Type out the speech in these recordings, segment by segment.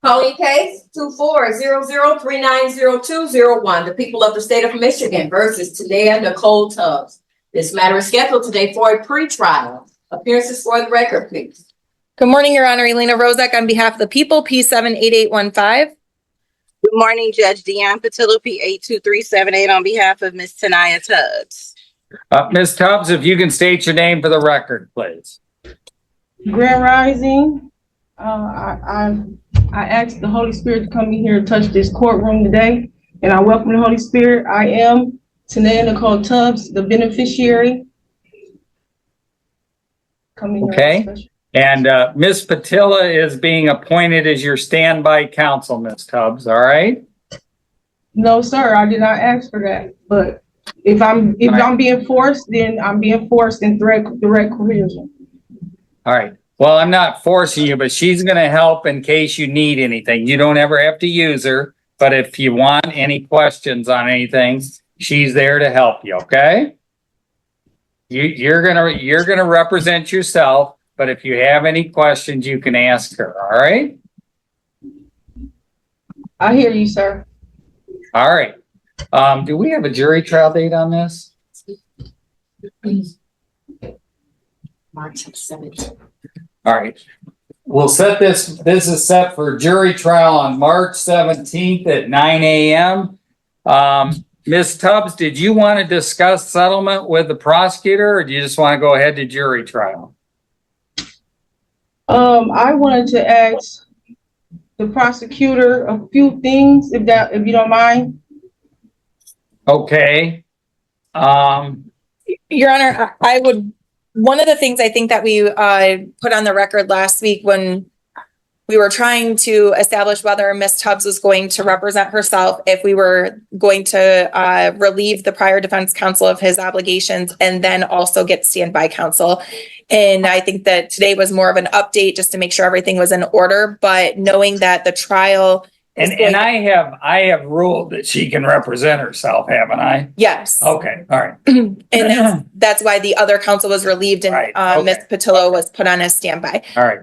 Calling case 2400390201, the people of the state of Michigan versus Tanea Nicole Tubbs. This matter is scheduled today for a pretrial. Appearances for the record, please. Good morning, Your Honor. Elena Rozak on behalf of the people, P78815. Good morning, Judge Deanne Patillo, P82378 on behalf of Ms. Tanea Tubbs. Ms. Tubbs, if you can state your name for the record, please. Grand Rising. I asked the Holy Spirit to come in here and touch this courtroom today, and I welcome the Holy Spirit. I am Tanea Nicole Tubbs, the beneficiary. Okay. And Ms. Patilla is being appointed as your standby counsel, Ms. Tubbs, all right? No, sir, I did not ask for that. But if I'm being forced, then I'm being forced in direct coercion. All right. Well, I'm not forcing you, but she's going to help in case you need anything. You don't ever have to use her, but if you want any questions on anything, she's there to help you, okay? You're gonna represent yourself, but if you have any questions, you can ask her, all right? I hear you, sir. All right. Do we have a jury trial date on this? March 17th. All right. We'll set this is set for jury trial on March 17th at 9 a.m. Ms. Tubbs, did you want to discuss settlement with the prosecutor, or do you just want to go ahead to jury trial? I wanted to ask the prosecutor a few things, if you don't mind. Okay. Your Honor, one of the things I think that we put on the record last week when we were trying to establish whether Ms. Tubbs was going to represent herself, if we were going to relieve the prior defense counsel of his obligations and then also get standby counsel. And I think that today was more of an update just to make sure everything was in order, but knowing that the trial I have ruled that she can represent herself, haven't I? Yes. Okay. All right. And that's why the other counsel was relieved and Right. Okay. Ms. Patillo was put on as standby. All right.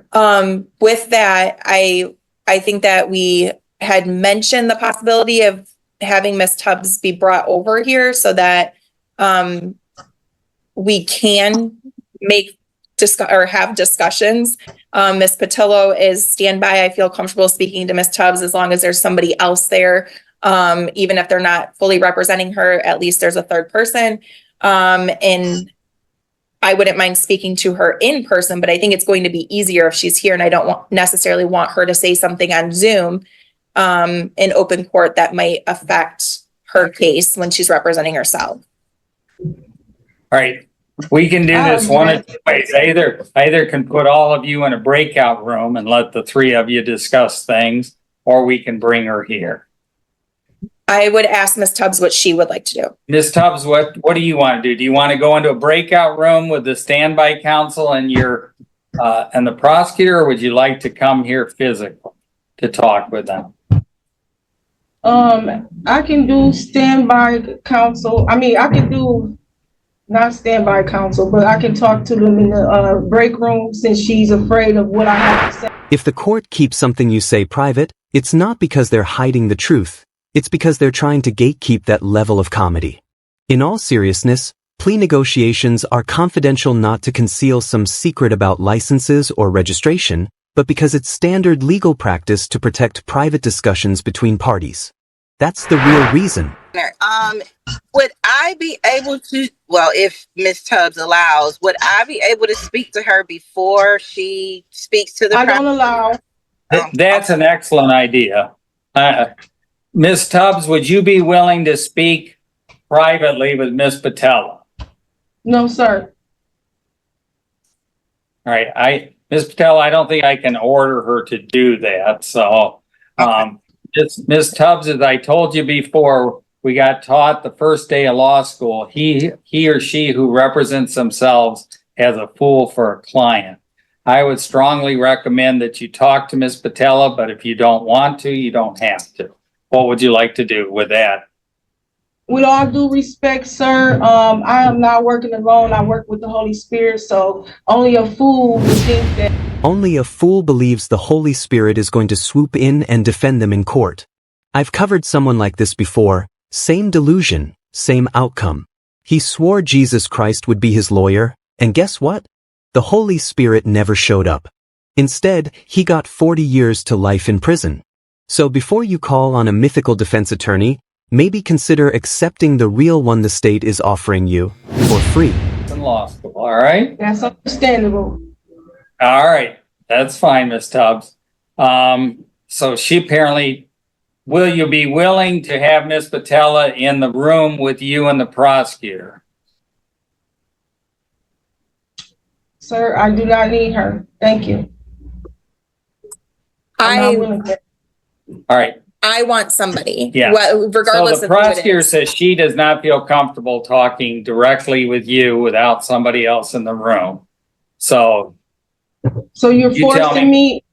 With that, I think that we had mentioned the possibility of having Ms. Tubbs be brought over here so that we can have discussions. Ms. Patillo is standby. I feel comfortable speaking to Ms. Tubbs as long as there's somebody else there. Even if they're not fully representing her, at least there's a third person. And I wouldn't mind speaking to her in person, but I think it's going to be easier if she's here, and I don't necessarily want her to say something on Zoom in open court that might affect her case when she's representing herself. All right. We can do this one of two ways. Either can put all of you in a breakout room and let the three of you discuss things, or we can bring her here. I would ask Ms. Tubbs what she would like to do. Ms. Tubbs, what do you want to do? Do you want to go into a breakout room with the standby counsel and and the prosecutor, or would you like to come here physically to talk with them? I can do standby counsel. I mean, I can do not standby counsel, but I can talk to them in the break room since she's afraid of what I have to say. If the court keeps something you say private, it's not because they're hiding the truth. It's because they're trying to gatekeep that level of comedy. In all seriousness, plea negotiations are confidential not to conceal some secret about licenses or registration, but because it's standard legal practice to protect private discussions between parties. That's the real reason. Would I be able to, well, if Ms. Tubbs allows, would I be able to speak to her before she speaks to the I don't allow. That's an excellent idea. Ms. Tubbs, would you be willing to speak privately with Ms. Patella? No, sir. All right. Ms. Patella, I don't think I can order her to do that. So, Ms. Tubbs, as I told you before, we got taught the first day of law school, he or she who represents themselves as a fool for a client. I would strongly recommend that you talk to Ms. Patella, but if you don't want to, you don't have to. What would you like to do with that? With all due respect, sir, I am not working alone. I work with the Holy Spirit, so only a fool would think that. Only a fool believes the Holy Spirit is going to swoop in and defend them in court. I've covered someone like this before. Same delusion, same outcome. He swore Jesus Christ would be his lawyer, and guess what? The Holy Spirit never showed up. Instead, he got 40 years to life in prison. So before you call on a mythical defense attorney, maybe consider accepting the real one the state is offering you for free. In law school, all right? That's understandable. All right, that's fine, Miss Tubbs. So she apparently, will you be willing to have Miss Patella in the room with you and the prosecutor? Sir, I do not need her. Thank you. I'm not willing to. All right. I want somebody. Yeah. Regardless So the of who it prosecutor is. says she does not feel comfortable talking directly with you without somebody else in the room. So you're you tell forcing me.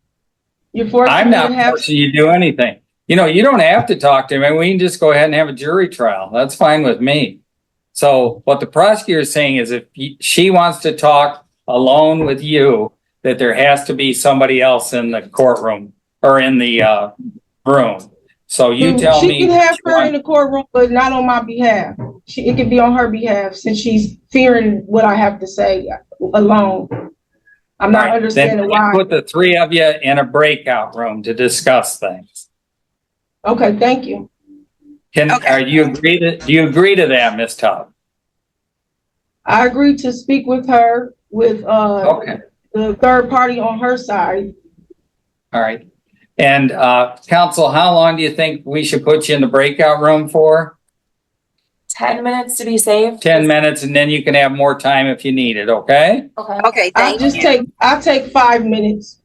You're forcing I'm me not to have. forcing you to do anything. You know, you don't have to talk to me. We can just go ahead and have a jury trial. That's fine with me. So what the prosecutor is saying is if she wants to talk alone with you, that there has to be somebody else in the courtroom or in the room. So you tell me. She can have her in the courtroom, but not on my behalf. It can be on her behalf since she's fearing what I have to say alone. I'm not understanding why. Put the three of you in a breakout room to discuss things. Okay, thank you. Do you agree to that, Ms. Tubb? I agree to speak with her with the third party on her side. All right. And counsel, how long do you think we should put you in the breakout room for? 10 minutes to be safe. 10 minutes, and then you can have more time if you need it, okay? Okay, I'll take 5 minutes.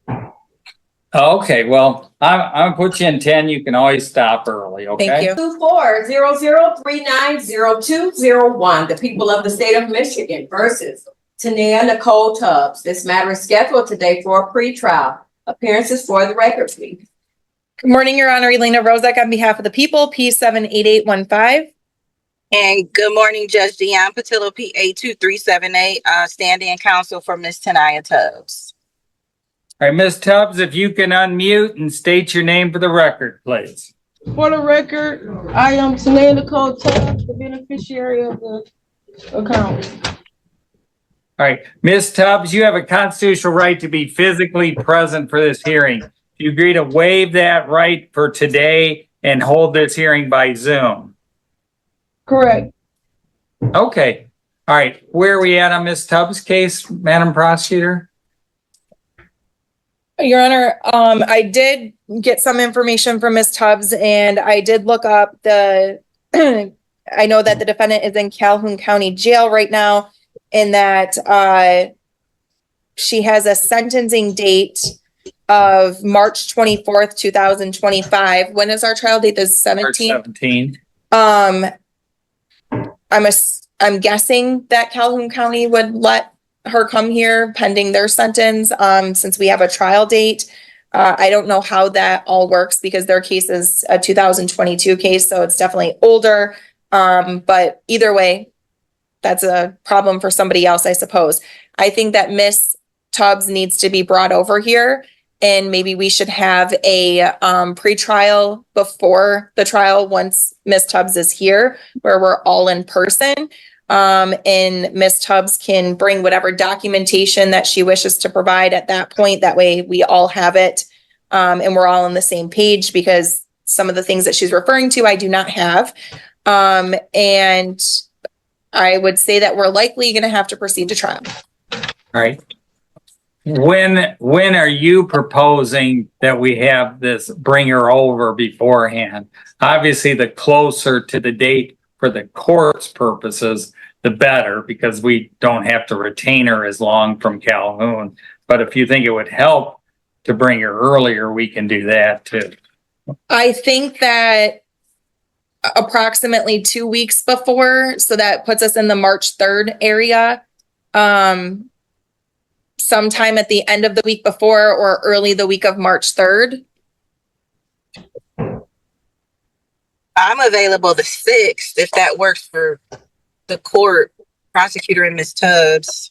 Okay, well, I'm gonna put you in 10. You can always stop early, okay? Thank you. 24003902201, the people of the state of Michigan versus Tanea Nicole Tubbs. This matter is scheduled today for a pretrial. Appearances for the record, please. Good morning, Your Honor. Elena Rozak on behalf of the people, P78815. And good morning, Judge Deanne Patillo, P82378, stand-in counsel for Miss Tanea Tubbs. All right, Ms. Tubbs, if you can unmute and state your name for the record, please. For the record, I am Tanea Nicole Tubbs, the beneficiary of the account. All right, Ms. Tubbs, you have a constitutional right to be physically present for this hearing. Do you agree to waive that right for today and hold this hearing by Zoom? Correct. Okay. All right. Where are we at on Ms. Tubbs' case, Madam Prosecutor? Your Honor, I did get some information from Ms. Tubbs, and I did look up I know that the defendant is in Calhoun County Jail right now, and that she has a sentencing date of March 24th, 2025. When is our trial date? The 17th? March 17. I'm guessing that Calhoun County would let her come here pending their sentence, since we have a trial date. I don't know how that all works because their case is a 2022 case, so it's definitely older. But either way, that's a problem for somebody else, I suppose. I think that Miss Tubbs needs to be brought over here, and maybe we should have a pretrial before the trial once Miss Tubbs is here, where we're all in person. And Miss Tubbs can bring whatever documentation that she wishes to provide at that point. That way we all have it, and we're all on the same page, because some of the things that she's referring to, I do not have. And I would say that we're likely going to have to proceed to trial. All right. When are you proposing that we have this, bring her over beforehand? Obviously, the closer to the date for the court's purposes, the better, because we don't have to retain her as long from Calhoun. But if you think it would help to bring her earlier, we can do that too. I think that approximately 2 weeks before, so that puts us in the March 3rd area. Sometime at the end of the week before or early the week of March 3rd. I'm available the 6th, if that works for the court, prosecutor and Ms. Tubbs.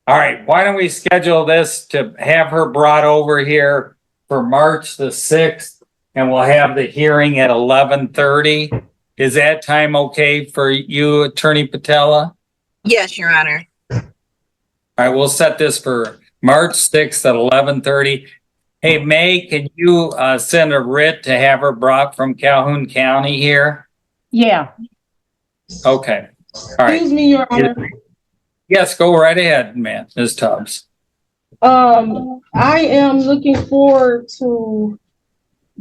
All right, why don't we schedule this to have her brought over here for March the 6th, and we'll have the hearing at 11:30. Is that time okay for you, Attorney Patella? Yes, Your Honor. All right, we'll set this for March 6th at 11:30. Hey, May, can you send a writ to have her brought from Calhoun County here? Yeah. Okay, all right. Excuse me, Your Honor. Yes, go right ahead, man, Ms. Tubbs. I am looking forward to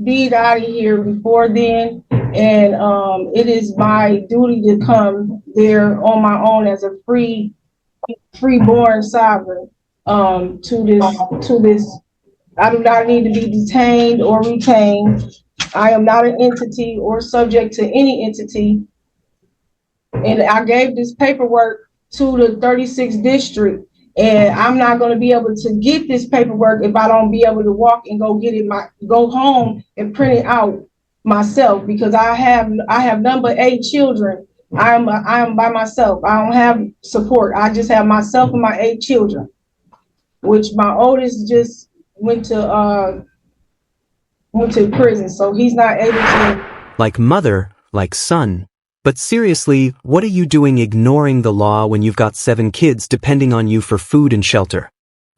being out of here before then. And, it is my duty to come there on my own as a freeborn sovereign, to this. I do not need to be detained or retained. I am not an entity or subject to any entity. And I gave this paperwork to the 36th district, and I'm not going to be able to get this paperwork if I don't be able to walk and go get it, go home and print it out myself, because I have none but 8 children. I am by myself. I don't have support. I just have myself and my 8 children, which my oldest just went to prison, so he's not able to. Like mother, like son. But seriously, what are you doing ignoring the law when you've got 7 kids depending on you for food and shelter?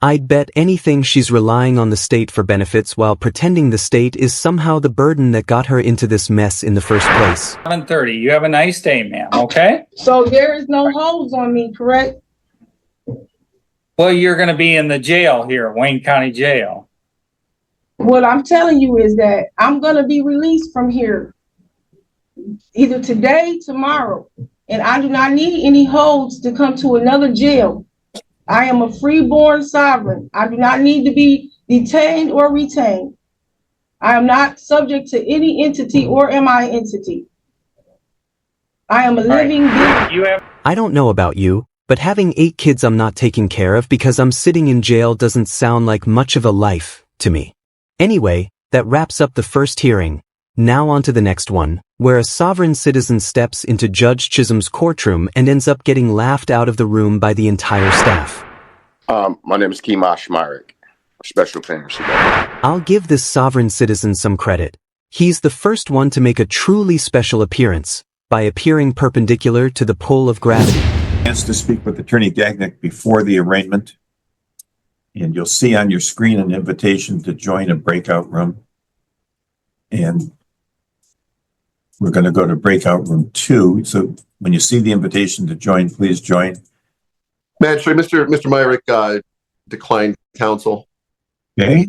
I'd bet anything she's relying on the state for benefits while pretending the state is somehow the burden that got her into this mess in the first place. 11:30. You have a nice day, ma'am, okay? So there is no holds on me, correct? Well, you're going to be in the jail here, Wayne County Jail. What I'm telling you is that I'm going to be released from here either today, tomorrow, and I do not need any holds to come to another jail. I am a freeborn sovereign. I do not need to be detained or retained. I am not subject to any entity, or am I entity. I am a living being. I don't know about you, but having 8 kids I'm not taking care of because I'm sitting in jail doesn't sound like much of a life to me. Anyway, that wraps up the first hearing. Now on to the next one, where a sovereign citizen steps into Judge Chisholm's courtroom and ends up getting laughed out of the room by the entire staff. My name is Kimash Myrick, special appearance today. I'll give this sovereign citizen some credit. He's the first one to make a truly special appearance by appearing perpendicular to the pull of gravity. Chance to speak with Attorney Gagnick before the arraignment. And you'll see on your screen an invitation to join a breakout room. And we're going to go to breakout room 2. So when you see the invitation to join, please join. Magistrate, Mr. Myrick declined counsel. Okay.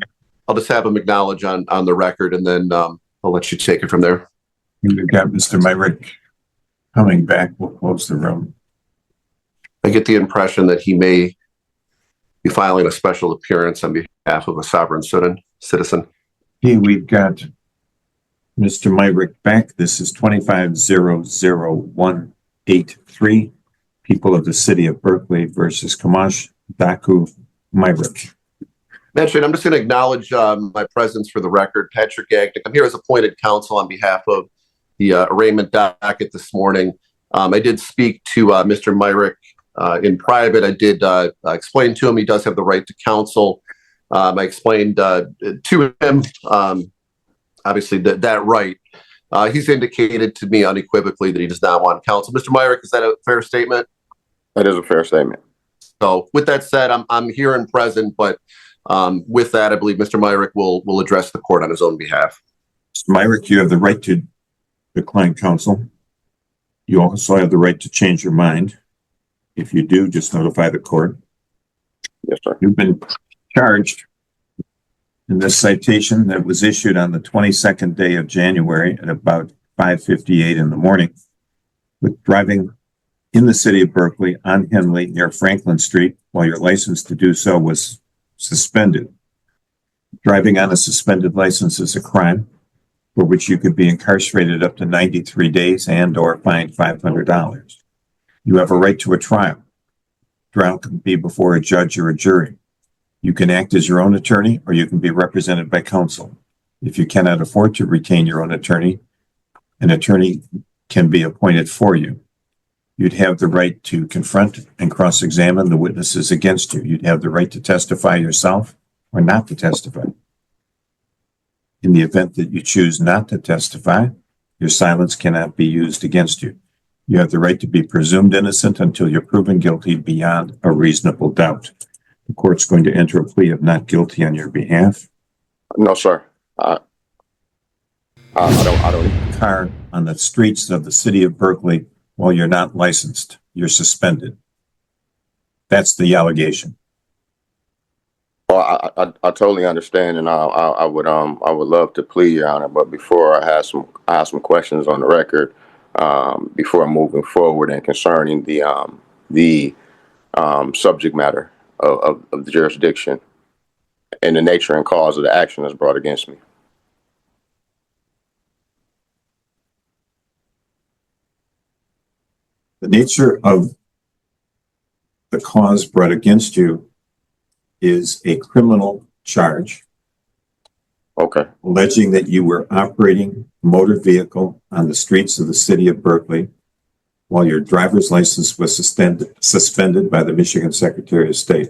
I'll just have him acknowledge on the record, and then I'll let you take it from there. We've got Mr. Myrick coming back. We'll close the room. I get the impression that he may be filing a special appearance on behalf of a sovereign citizen. Okay, we've got Mr. Myrick back. This is 25-00183. People of the City of Berkeley versus Kamash Daku Myrick. Magistrate, I'm just going to acknowledge my presence for the record. Patrick Gagnick. I'm here as appointed counsel on behalf of the arraignment docket this morning. I did speak to Mr. Myrick in private. I did explain to him he does have the right to counsel. I explained to him, obviously, that right. He's indicated to me unequivocally that he does not want counsel. Mr. Myrick, is that a fair statement? That is a fair statement. So with that said, I'm here and present, but with that, I believe Mr. Myrick will address the court on his own behalf. Mr. Myrick, you have the right to decline counsel. You also have the right to change your mind. If you do, just notify the court. Yes, sir. You've been charged in this citation that was issued on the 22nd day of January at about 5:58 in the morning with driving in the city of Berkeley on Henley near Franklin Street while your license to do so was suspended. Driving on a suspended license is a crime for which you could be incarcerated up to 93 days and or fined $500. You have a right to a trial. Trial can be before a judge or a jury. You can act as your own attorney or you can be represented by counsel. If you cannot afford to retain your own attorney, an attorney can be appointed for you. You'd have the right to confront and cross-examine the witnesses against you. You'd have the right to testify yourself or not to testify. In the event that you choose not to testify, your silence cannot be used against you. You have the right to be presumed innocent until you're proven guilty beyond a reasonable doubt. The court's going to enter a plea of not guilty on your behalf. No, sir. I don't. Car on the streets of the city of Berkeley while you're not licensed. You're suspended. That's the allegation. Well, I totally understand, and I would love to plead, Your Honor. But before I have some questions on the record, before moving forward and concerning the subject matter of the jurisdiction and the nature and cause of the action that's brought against me. The nature of the cause brought against you is a criminal charge. Okay. Alleging that you were operating a motor vehicle on the streets of the city of Berkeley while your driver's license was suspended by the Michigan Secretary of State.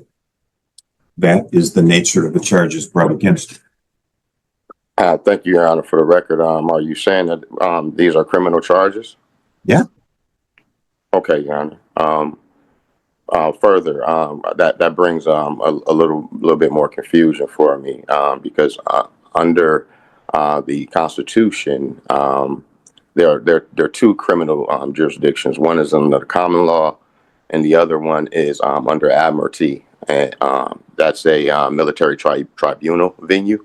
That is the nature of the charges brought against you. Thank you, Your Honor. For the record, are you saying that these are criminal charges? Yeah. Okay, Your Honor. Further, that brings a little bit more confusion for me because under the Constitution, there are two criminal jurisdictions. One is under the common law, and the other one is under admiralty, and that's a military tribunal venue.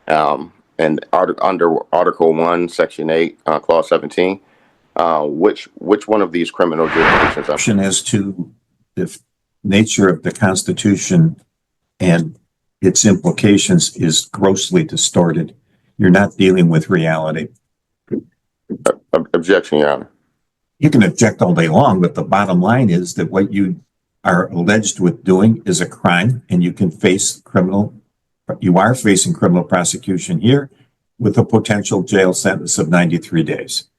And under Article 1, Section 8, Clause 17, which one of these criminal jurisdictions? As to the nature of the Constitution and its implications is grossly distorted. You're not dealing with reality. Objection, Your Honor. You can object all day long, but the bottom line is that what you are alleged with doing is a crime, and you are facing criminal prosecution here with a potential jail sentence of 93 days.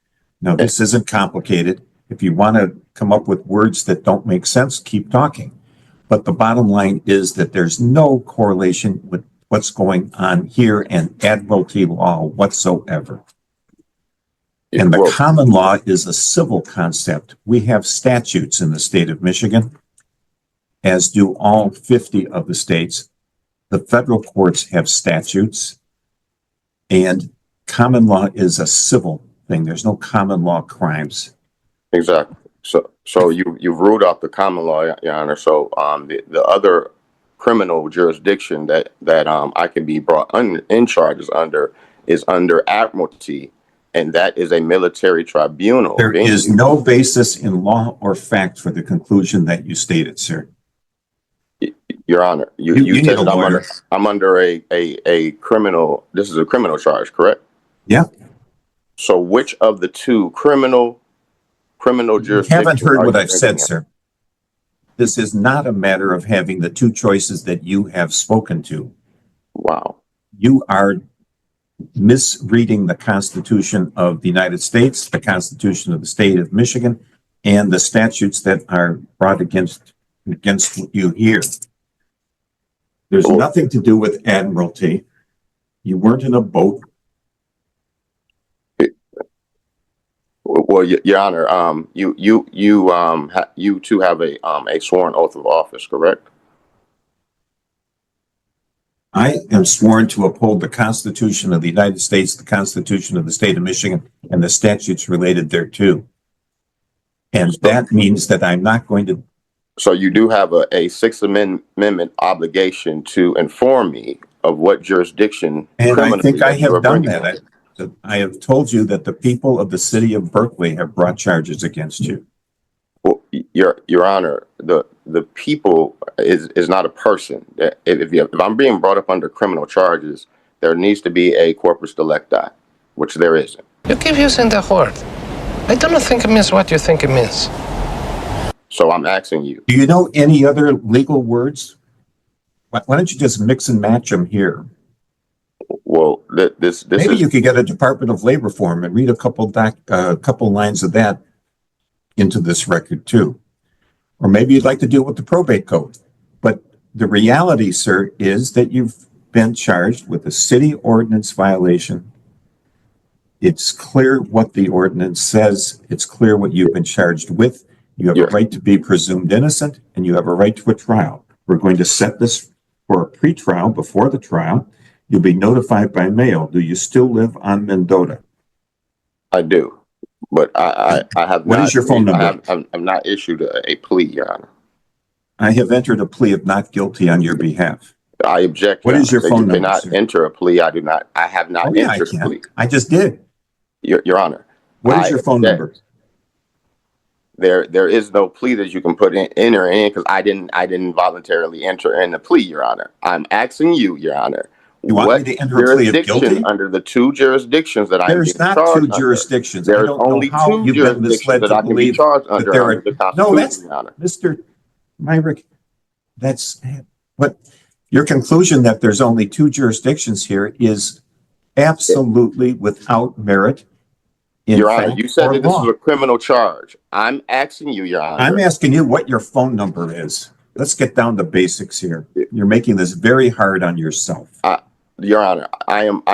Now, this isn't complicated. If you want to come up with words that don't make sense, keep talking. But the bottom line is that there's no correlation with what's going on here and admiralty law whatsoever. And the common law is a civil concept. We have statutes in the state of Michigan, as do all 50 of the states. The federal courts have statutes, and common law is a civil thing. There's no common law crimes. Exactly. So you've ruled out the common law, Your Honor. So the other criminal jurisdiction that I can be brought in charges under is under admiralty, and that is a military tribunal. There is no basis in law or fact for the conclusion that you stated, sir. Your Honor, you said that I'm under a criminal. This is a criminal charge, correct? Yeah. So which of the two criminal jurisdictions? You haven't heard what I've said, sir. This is not a matter of having the two choices that you have spoken to. Wow. You are misreading the Constitution of the United States, the Constitution of the state of Michigan, and the statutes that are brought against you here. There's nothing to do with admiralty. You weren't in a boat. Well, Your Honor, you two have a sworn oath of office, correct? I am sworn to uphold the Constitution of the United States, the Constitution of the state of Michigan, and the statutes related thereto. And that means that I'm not going to. So you do have a Sixth Amendment obligation to inform me of what jurisdiction. And I think I have done that. I have told you that the people of the city of Berkeley have brought charges against you. Well, Your Honor, the people is not a person. If I'm being brought up under criminal charges, there needs to be a corpus delicti, which there isn't. You keep using the word. I don't think it means what you think it means. So I'm asking you. Do you know any other legal words? Why don't you just mix and match them here? Well, this Maybe is, you could get a Department of Labor form and read a couple lines of that into this record too. Or maybe you'd like to deal with the probate code. But the reality, sir, is that you've been charged with a city ordinance violation. It's clear what the ordinance says. It's clear what you've been charged with. You have a Yes. right to be presumed innocent, and you have a right to a trial. We're going to set this for a pre-trial before the trial. You'll be notified by mail. Do you still live on Mendota? I do, but I have What not. is your phone number? I'm not issued a plea, Your Honor. I have entered a plea of not guilty on your behalf. I object. What is your Honor. phone You number, cannot sir? enter a plea. I do not. I have not Oh, yeah, I entered a can. plea. I just did. Your Honor. What is I your phone object. number? There is no plea that you can enter in because I didn't voluntarily enter in the plea, Your Honor. I'm asking you, Your Honor. You want me to enter a plea of guilty? Jurisdiction under the two jurisdictions that I'm being There's not charged two under. jurisdictions. I There's don't know only how two you've been jurisdictions misled that to I can be believe charged that under there are. the No, Constitution, that's, Your Honor. Mr. Myrick, that's what your conclusion that there's only two jurisdictions here is absolutely without merit. in Your Honor, fact you said or that this law. is a criminal charge. I'm asking you, Your Honor. I'm asking you what your phone number is. Let's get down to basics here. You're making this very hard on yourself. Your Honor, I What's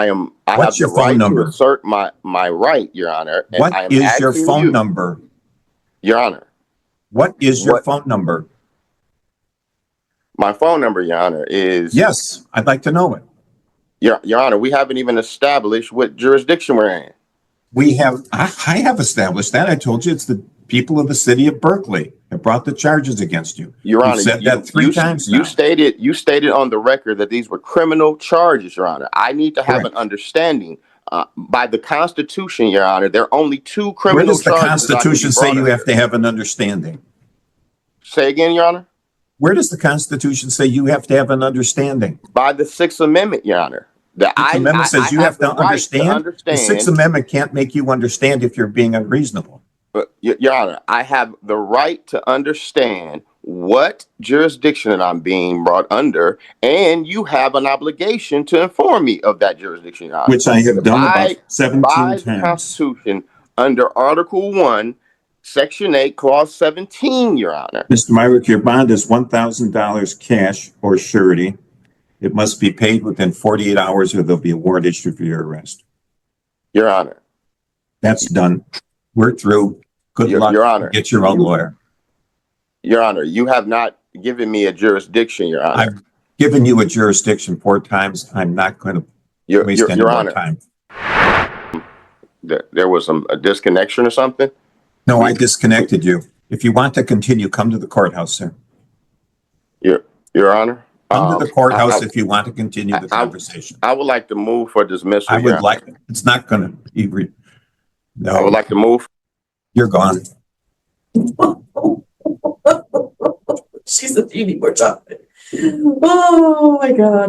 have your the phone right number? to assert my right, Your Honor. And I What am is your asking phone you, number? Your Honor. What is your What- phone number? My phone number, Your Honor, is Yes, I'd like to know it. Your Honor, we haven't even established what jurisdiction we're in. We have, I have established that. I told you it's the people of the city of Berkeley that brought the charges against you. Your You've Honor, said that three times now. you stated on the record that these were criminal charges, Your Honor. I need to have Correct. an understanding. By the Constitution, Your Honor, there are only two Where criminal does the charges. that I can be Constitution say brought you under. have to have an understanding? Say again, Your Honor. Where does the Constitution say you have to have an understanding? By the Sixth Amendment, Your Honor. The The Amendment says you have to the right understand. The Sixth Amendment can't make you understand if you're being unreasonable. But, Your Honor, I have the right to understand what jurisdiction that I'm being brought under, and you have an obligation to inform me of that jurisdiction, Your Honor. Which I have done By about 17 the times. Constitution, under Article 1, Section 8, Clause 17, Your Honor. Mr. Myrick, your bond is $1,000 cash or surety. It must be paid within 48 hours or there'll be a warrant issued for your arrest. Your Honor. That's done. We're through. Good luck. Your Honor. Get your own lawyer. Your Honor, you have not given me a jurisdiction, Your Honor. I've given you a jurisdiction 4 times. I'm not going to waste any Your more Honor, time. there was a disconnection or something? No, I disconnected you. If you want to continue, come to the courthouse, sir. Your Honor. Come to the courthouse I- if you want to continue the I- conversation. I would like to move for dismissal. I Your would like, Honor. it's not going to be, I would no, like to move. you're gone. She's a beauty, we're talking. Oh, my God.